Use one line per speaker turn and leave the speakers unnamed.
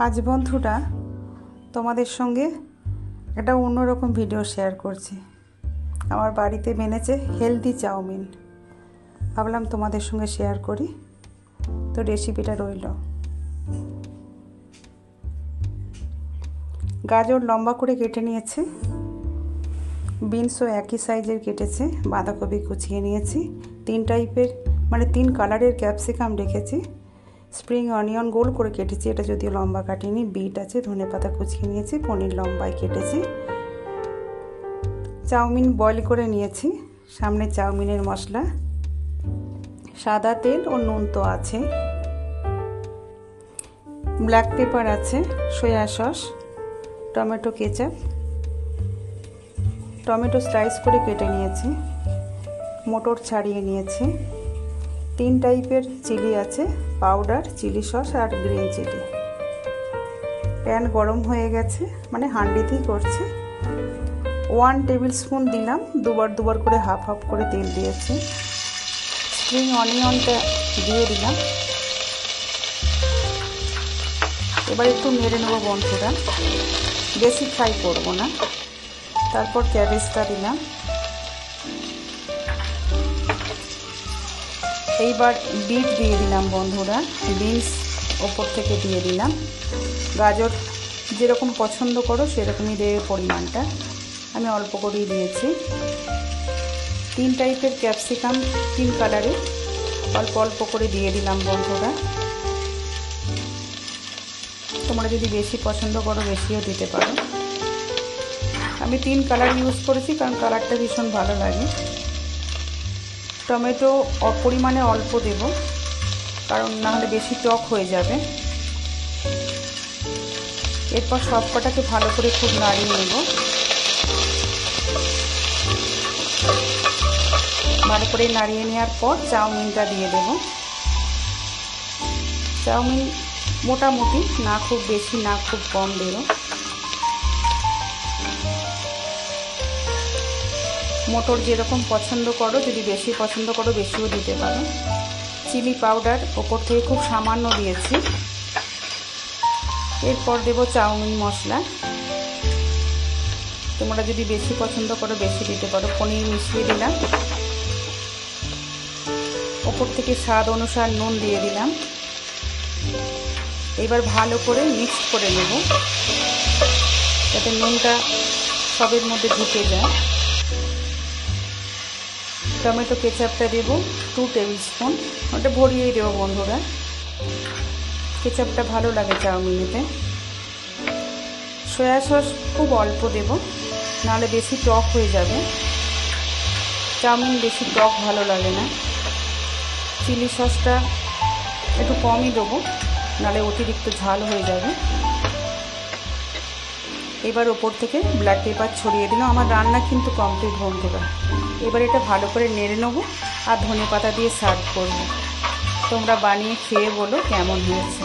আজ বন্ধুরা তোমাদের সঙ্গে একটা অন্যরকম ভিডিও শেয়ার করছি। আমার বাড়িতে বেনেছে হেলদি চাউমিন, ভাবলাম তোমাদের সঙ্গে শেয়ার করি। তো রেসিপিটা রইল। গাজর লম্বা করে কেটে নিয়েছি, বিনসও একই সাইজের কেটেছে, বাঁধাকপি কুচিয়ে নিয়েছি, তিন কালারের ক্যাপসিকাম রেখেছি, স্প্রিং অনিয়ন গোল করে কেটেছি, এটা যদিও লম্বা কাটিনি, বিট আছে, ধনেপাতা কুচিয়ে নিয়েছি, পনির লম্বায় কেটেছি, চাউমিন বয়েল করে নিয়েছি, সামনে চাউমিনের মশলা, সাদা তেল ও নুন তো আছে, ব্ল্যাক পেপার আছে, soya sauce, tomato ketchup, tomato slice করে কেটে নিয়েছি, মটর ছাড়িয়ে নিয়েছি, 3 টাইপের চিলি আছে, পাউডার, চিলি সস আর গ্রিন চিলি। প্যান গরম হয়ে গেছে, মানে হাঁড়িতেই করছে। 1 টেবিল স্পুন দিলাম, দুবার করে হাফ করে তেল দিয়েছি। স্প্রিং অনিয়নটা দিয়ে দিলাম। এবার একটু নেড়ে নেবো বন্ধুরা, বেশি ফ্রাই করব না। তারপর ক্যাবেজটা দিলাম। এইবার বিট দিয়ে দিলাম বন্ধুরা, বিনস ওপর থেকে দিয়ে দিলাম। গাজর যেরকম পছন্দ করো সেরকমই দেবে পরিমাণটা, আমি অল্প করেই দিয়েছি। 3 টাইপের ক্যাপসিকাম 3 কালারে অল্প করে দিয়ে দিলাম বন্ধুরা। তোমরা যদি বেশি পছন্দ করো বেশিও দিতে পারো। আমি 3 কালার ইউজ করেছি কারণ কালারটা ভীষণ ভালো লাগে। টমেটো পরিমাণে অল্প দেব, কারণ নাহলে বেশি টক হয়ে যাবে। এরপর সব কটাকে ভালো করে খুব নাড়িয়ে নেব। ভালো করে নাড়িয়ে নেওয়ার পর চাউমিনটা দিয়ে দেব। চাউমিন মোটামুটি, না খুব বেশি না খুব কম দেব। মটর যেরকম পছন্দ করো, যদি বেশি পছন্দ করো বেশিও দিতে পারো। চিলি পাউডার ওপর থেকে খুব সামান্য দিয়েছি। এরপর দেব চাউমিন মশলা, তোমরা যদি বেশি পছন্দ করো বেশি দিতে পারো। পনির মিশিয়ে দিলাম, ওপর থেকে স্বাদ অনুসার নুন দিয়ে দিলাম। এবার ভালো করে মিক্স করে নেব যাতে নুনটা সবের মধ্যে ঢুকে যায়। টমেটো কেচাপটা দেব 2 টেবিল স্পুন, ওটা ভরিয়েই দেবো বন্ধুরা। কেচাপটা ভালো লাগে চাউমিনেতে। সয়া সস খুব অল্প দেব, নাহলে বেশি টক হয়ে যাবে। চাউমিন বেশি টক ভালো লাগে না। চিলি সসটা একটু কমই দেবো, নাহলে অতিরিক্ত ঝাল হয়ে যাবে। এবার ওপর থেকে ব্ল্যাক পেপার ছড়িয়ে দিলাম। আমার রান্না কিন্তু কমপ্লিট বন্ধুরা। এবার এটা ভালো করে নেড়ে নেবো আর ধনেপাতা দিয়ে সার্ভ করবো। তোমরা বানিয়ে খেয়ে বলো কেমন হয়েছে।